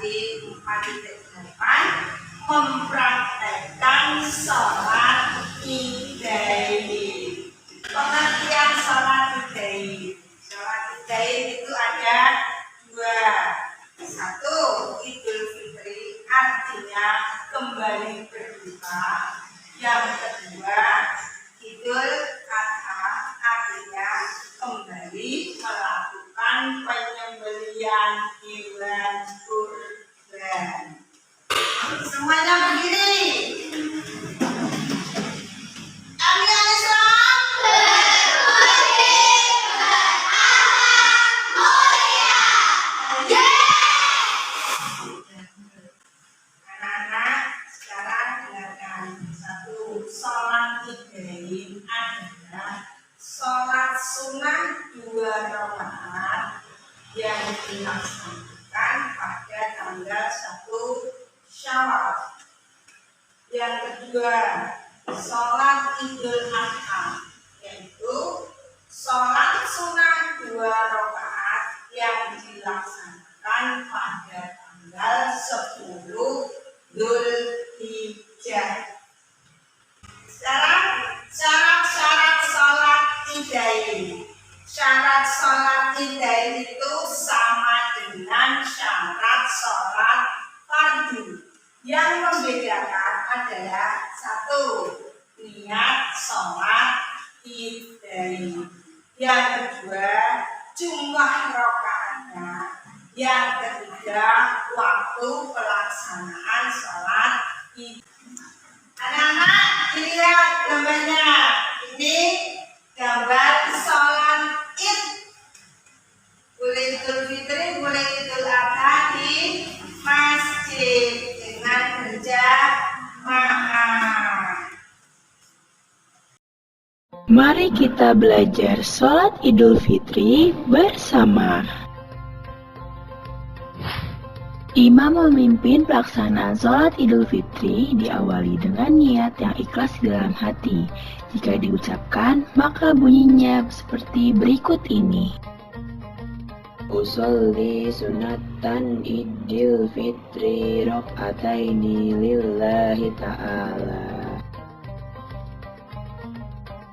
di 4.8 mempraktekkan sholat idain. Pengertian sholat idain. Sholat idain itu ada dua. Satu, Idul Fitri artinya kembali berbuka. Yang kedua, Idul Adha artinya kembali melakukan penyembelihan hewan kurban. Semuanya berdiri. Kalian Islam anak-anak sekarang dengarkan. Satu, sholat idain adalah sholat sunnah 2 rakaat yang dilaksanakan pada tanggal 1 Syawal. Yang kedua, sholat Idul Adha, yaitu sholat sunnah 2 rakaat yang dilaksanakan pada tanggal 10 Dzulhijjah. Sekarang syarat-syarat sholat idain. Syarat sholat idain itu sama dengan syarat sholat fardu. Yang membedakan adalah satu, niat sholat idain. Yang kedua, jumlah rakaatnya. Yang ketiga, waktu pelaksanaan sholat idain. Anak-anak, dilihat gambarnya. Ini gambar sholat id. Boleh Idul Fitri, boleh Idul Adha di masjid dengan berjamaah. Mari kita belajar sholat Idul Fitri bersama. Imam memimpin pelaksanaan sholat Idul Fitri diawali dengan niat yang ikhlas di dalam hati. Jika diucapkan, maka bunyinya seperti berikut ini. Usolli sunatan Idul Fitri rok'ataini lillahi ta'ala.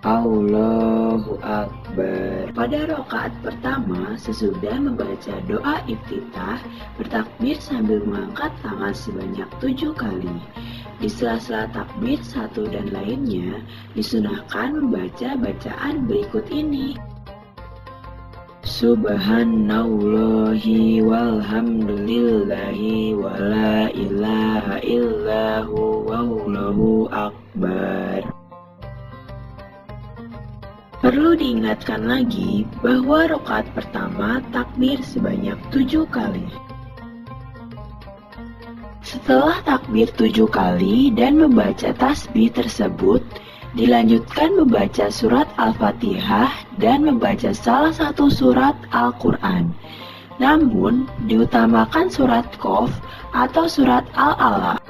Allahu Akbar. Pada rakaat pertama, sesudah membaca doa iftitah, bertakbir sambil mengangkat tangan sebanyak 7 kali. Di sela-sela takbir satu dan lainnya, disunahkan membaca bacaan berikut ini. Subhanallahi walhamdulillahi wa la ilaha illahu wallahu akbar. Perlu diingatkan lagi bahwa rakaat pertama takbir sebanyak 7 kali. Setelah takbir 7 kali dan membaca tasbih tersebut, dilanjutkan membaca surat Al-Fatihah dan membaca salah satu surat Al-Quran. Namun, diutamakan surat Qaf atau surat Al-Alaq.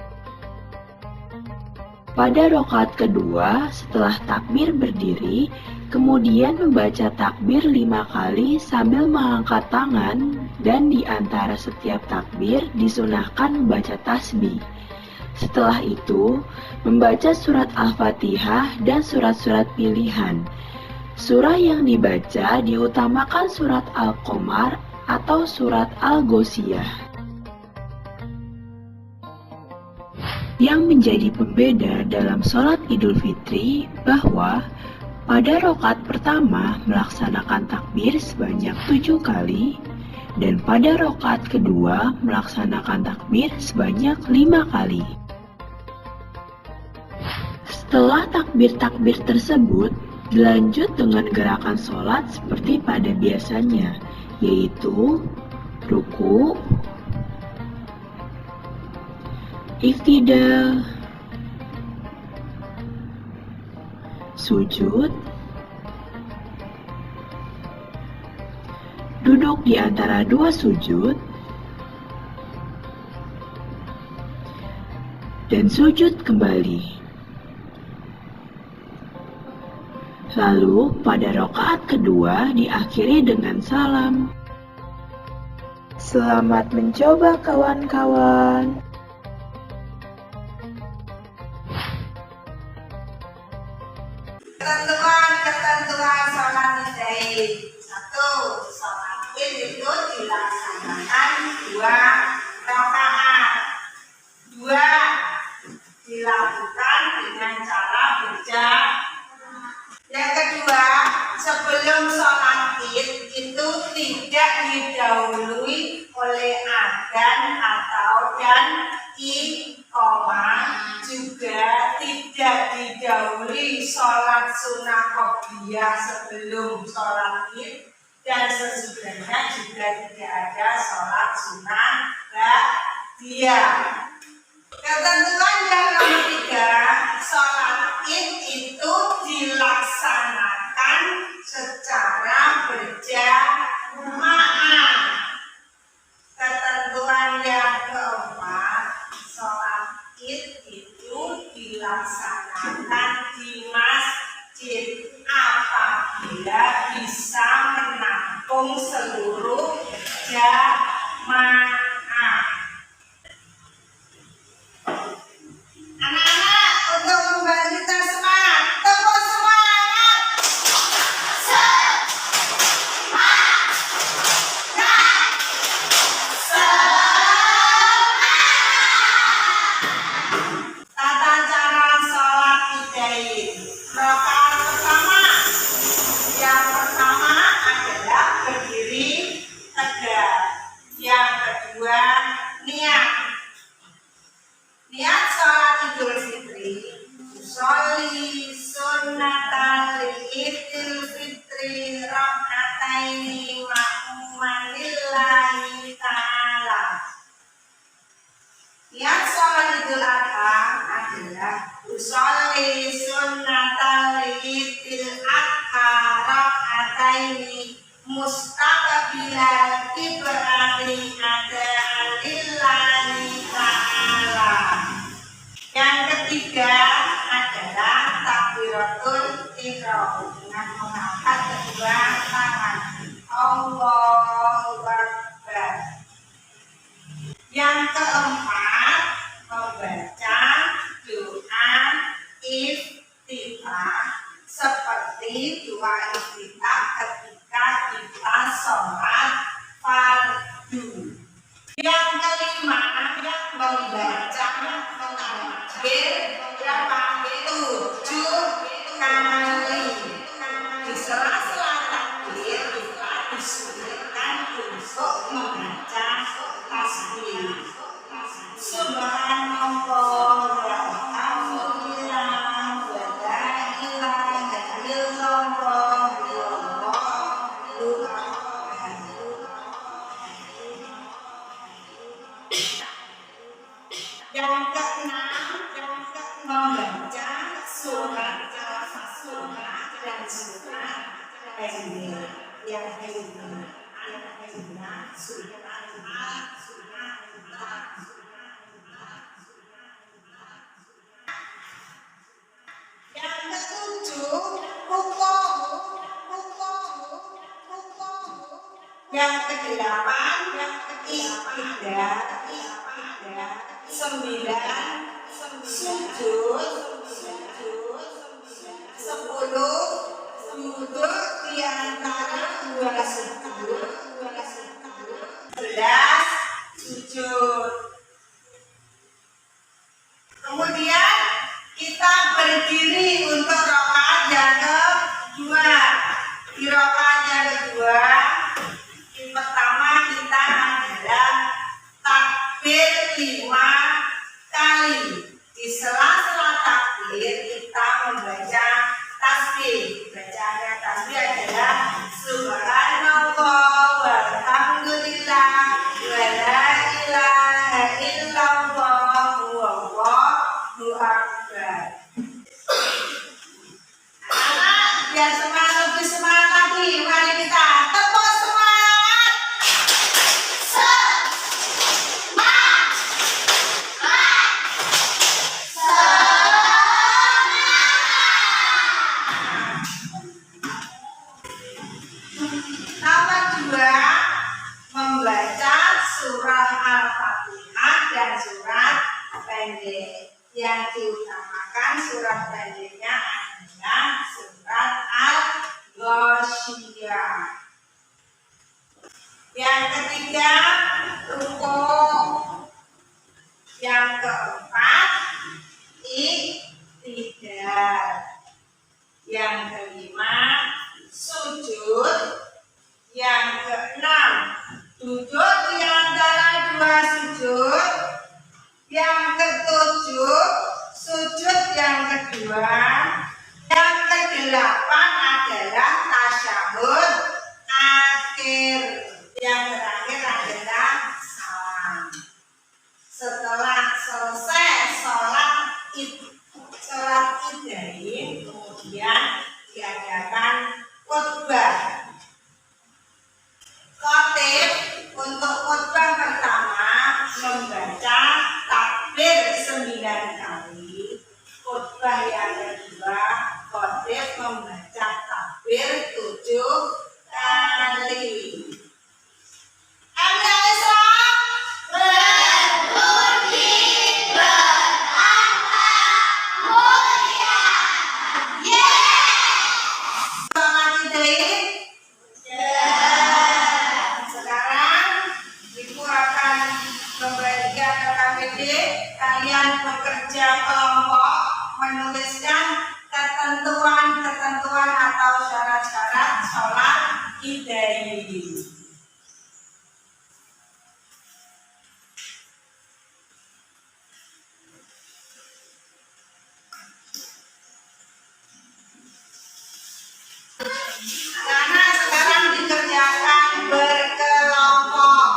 Pada rakaat kedua, setelah takbir berdiri, kemudian membaca takbir 5 kali sambil mengangkat tangan, dan di antara setiap takbir disunahkan membaca tasbih. Setelah itu, membaca surat Al-Fatihah dan surat-surat pilihan. Surah yang dibaca diutamakan surat Al-Qamar atau surat Al-Ghoshiyah. Yang menjadi pembeda dalam sholat Idul Fitri bahwa pada rakaat pertama melaksanakan takbir sebanyak 7 kali dan pada rakaat kedua melaksanakan takbir sebanyak 5 kali. Setelah takbir-takbir tersebut, dilanjut dengan gerakan sholat seperti pada biasanya, yaitu ruku, iftidal, sujud, duduk di antara 2 sujud, dan sujud kembali. Lalu pada rakaat kedua diakhiri dengan salam. Selamat mencoba kawan-kawan. Ketentuan sholat Id. 1. Sholat Id itu dilaksanakan 2 rakaat. 2. Dilakukan dengan cara berjamaah. Yang kedua, sebelum sholat Id itu tidak didahului oleh adzan atau dan iqamah, juga tidak didahului sholat sunnah qobliyah sebelum sholat Id, dan sesudahnya juga tidak ada sholat sunnah ba'diyah. Ketentuan yang nomor 3, sholat Id itu dilaksanakan secara berjamaah. Ketentuan yang keempat, sholat Id itu dilaksanakan di masjid apabila bisa menampung seluruh jamaah. Anak-anak, untuk membantu kita semangat, tepuk semangat. Tata cara sholat Idain. Rakaat pertama, yang pertama adalah berdiri tegak. Yang kedua, niat. Niat sholat Idul Fitri. Sholli sunnatal Idul Fitri raka'ataini ma'muman lillahi ta'ala. Niat sholat Idul Adha adalah sholli sunnatal Idul Adha raka'ataini mustaqbilal kibrati ada lillahi ta'ala. Yang ketiga adalah takbiratul ihram dengan mengangkat kedua tangan. Allahu Akbar. Yang keempat, membaca doa iftitah seperti doa iftitah ketika kita sholat fardu. Yang kelima, membaca takbir berapa? 7 kali. Di sela-sela takbir kita disuruhkan untuk membaca tasbih. Subhanallah walhamdulillah wa la ilaha illallah wallahu akbar. Yang keenam, membaca surat Al-Fatihah dan surat pendek yang kedua surat Al-Fatihah. Yang ketujuh, rukuk. Yang kedelapan, i'tidal. 9, sujud. 10, duduk di antara 2 sujud. 11, sujud. Kemudian kita berdiri untuk rakaat yang kedua. Di rakaat yang kedua, pertama kita adalah takbir 5 kali. pendek. Yang diutamakan surat pendeknya adalah surat Al-Ghasyiyah. Yang ketiga, rukuk. Yang keempat, iktidal. Yang kelima, sujud. Yang keenam, duduk di antara dua sujud. Yang ketujuh, sujud yang kedua. Yang kedelapan adalah tasyahud akhir. Yang terakhir adalah salam. Setelah selesai sholat Idain, kemudian diadakan khutbah. Khatib untuk khutbah pertama membaca takbir 9 kali. Khutbah yang kedua, khatib membaca takbir 7 kali. Kalian bekerja kelompok menuliskan ketentuan-ketentuan atau syarat-syarat sholat Idain. Karena sekarang dikerjakan berkelompok.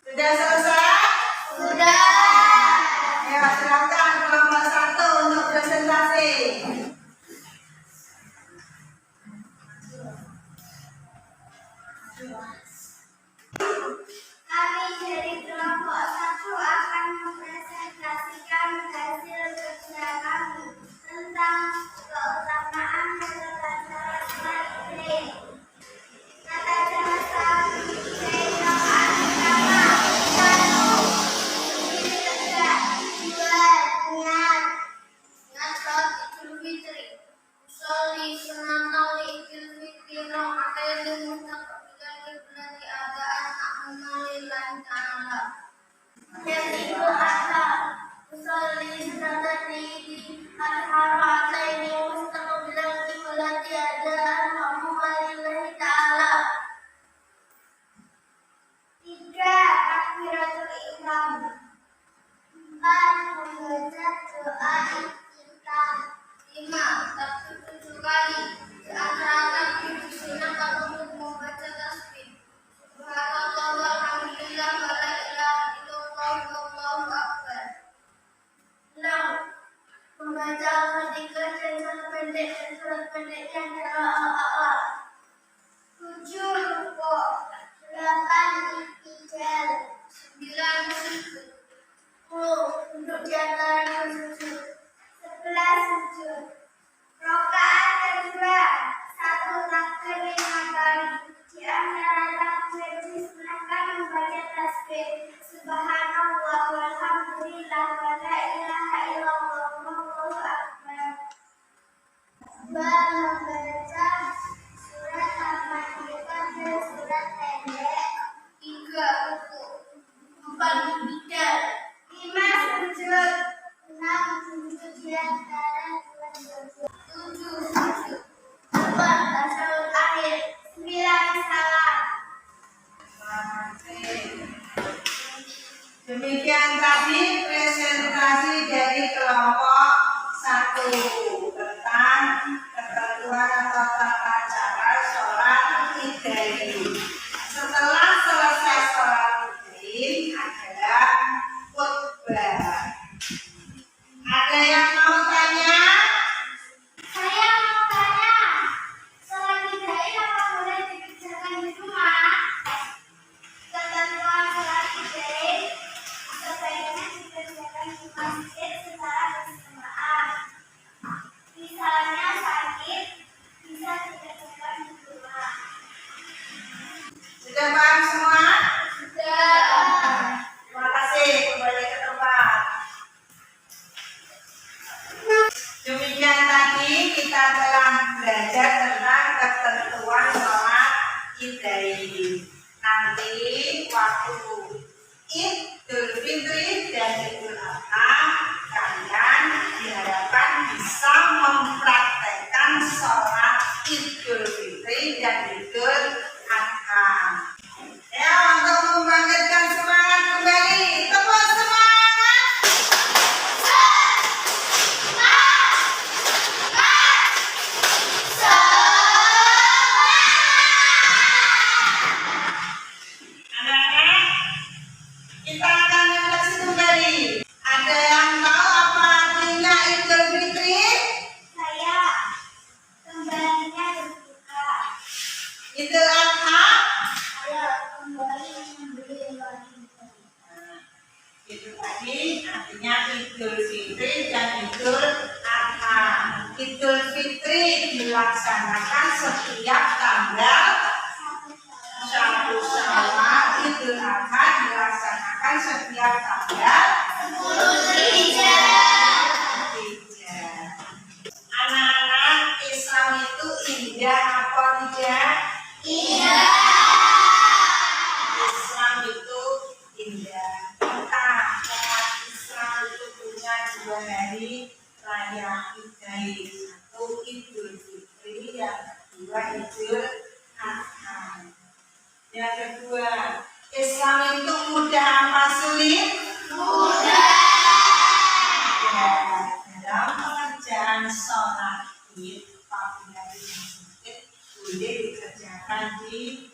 Sudah selesai? Sudah. Ya, silakan kelompok 1 untuk presentasi. Kami dari kelompok 1 akan mempresentasikan hasil kerja kami tentang keutamaan tata cara Idain. Tata cara Idain doa pertama, 1. Berdiri tegak. 2. Niat. Niat sholat Idul Fitri. Usolli sunnatal Idul Fitri raka'ataini mustaqbilan qiblati adaan lillahi ta'ala. Yang Idul Adha. Usolli sunnatal Idul Adha raka'ataini mustaqbilan qiblati adaan lillahi ta'ala. 3. Takbiratul ihram. 4. Membaca doa iftitah. 5. Takbir 7 kali. Di antara takbir disunahkan untuk membaca tasbih. Subhanallah walhamdulillah wa la ilaha illallah wallahu akbar. 6. Membaca Al-Fatihah dan surat pendek yang Al-A'la. 7. Rukuk. 8. Iktidal. 9. Sujud. 10. Duduk di antara dua sujud. 11. Sujud. Rakaat kedua. 1. Takbir 5 kali. Di antara takbir disunahkan membaca tasbih Subhanallah walhamdulillah wa la ilaha illallah wallahu akbar. 2. Membaca surat Al-Fatihah dan surat pendek. 3. Rukuk. 4. Iktidal. 5. Sujud. 6. Sujud di antara dua sujud. 7. Sujud. 8. Tasyahud akhir. 9. Salam. Sudah paham semua? Sudah. Terima kasih, kembali ke tempat. Demikian tadi kita telah belajar tentang ketentuan sholat Idul. Nanti waktu Idul Fitri dan Idul Adha kalian diharapkan bisa mempraktekkan sholat Idul Fitri dan Idul Adha. Ya, untuk membangkitkan semangat kembali, tepuk semangat. Anak-anak, kita akan refleksi kembali. Ada yang tahu apa artinya Idul Fitri? Saya kembalinya berbuka. Idul Adha? Saya kembali membeli lagi. Itu tadi artinya Idul Fitri dan Idul Adha. Idul Fitri dilaksanakan setiap tanggal 1 Syawal. Idul Adha dilaksanakan setiap tanggal 10 Dzulhijjah. Anak-anak, Islam itu indah apa tidak? Indah. Islam itu indah. Kita umat Islam itu punya 2 hari raya Idul. Satu Idul Fitri, yang kedua Idul Adha. Yang kedua, Islam itu mudah apa sulit? Mudah. Ya, dalam pengerjaan sholat Id, apabila di masjid boleh dikerjakan di